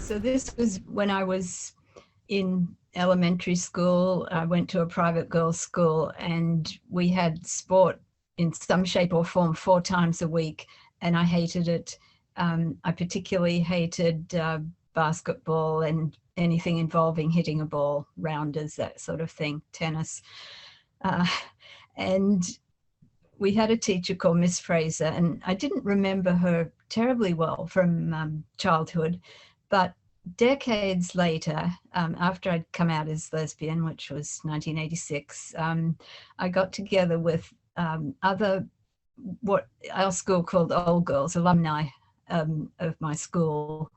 So this was when I was in elementary school. I went to a private girls' school, and we had sport in some shape or form 4 times a week, and I hated it. I particularly hated basketball and anything involving hitting a ball, rounders, that sort of thing, tennis. And we had a teacher called Miss Fraser, and I didn't remember her terribly well from childhood, but decades later, after I'd come out as lesbian, which was 1986, I got together with other, what our school called old girls, alumni of my school,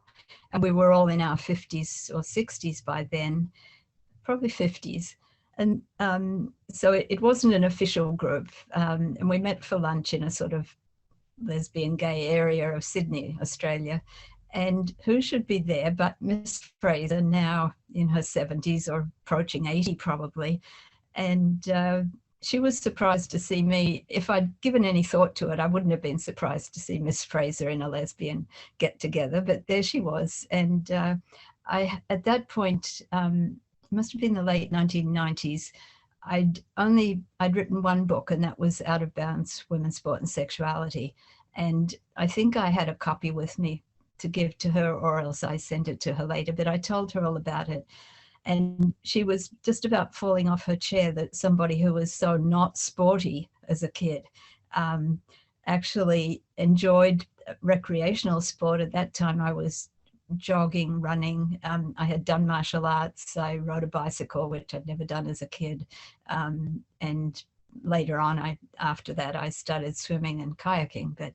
and we were all in our 50s or 60s by then, probably 50s. And so it wasn't an official group, and we met for lunch in a sort of lesbian gay area of Sydney, Australia. And who should be there but Miss Fraser, now in her 70s or approaching 80 probably. And she was surprised to see me. If I'd given any thought to it, I wouldn't have been surprised to see Miss Fraser in a lesbian get together, but there she was. And I, at that point, it must have been the late 1990s, I'd written one book, and that was Out of Bounds, Women's Sport and Sexuality. And I think I had a copy with me to give to her, or else I sent it to her later, but I told her all about it. And she was just about falling off her chair that somebody who was so not sporty as a kid actually enjoyed recreational sport. At that time, I was jogging, running. I had done martial arts. I rode a bicycle, which I'd never done as a kid. And later on, after that, I started swimming and kayaking, but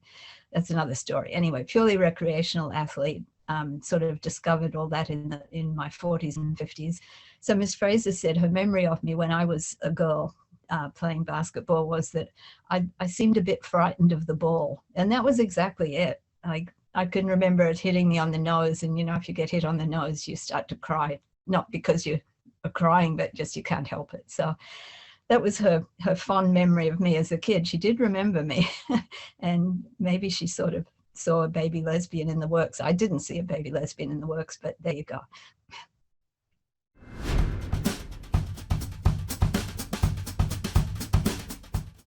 that's another story. Anyway, purely recreational athlete. Sort of discovered all that in my 40s and 50s. So Miss Fraser said her memory of me when I was a girl playing basketball was that I seemed a bit frightened of the ball. And that was exactly it. I can remember it hitting me on the nose, and you know, if you get hit on the nose, you start to cry, not because you are crying, but just you can't help it. So that was her fond memory of me as a kid. She did remember me, and maybe she sort of saw a baby lesbian in the works. I didn't see a baby lesbian in the works, but there you go.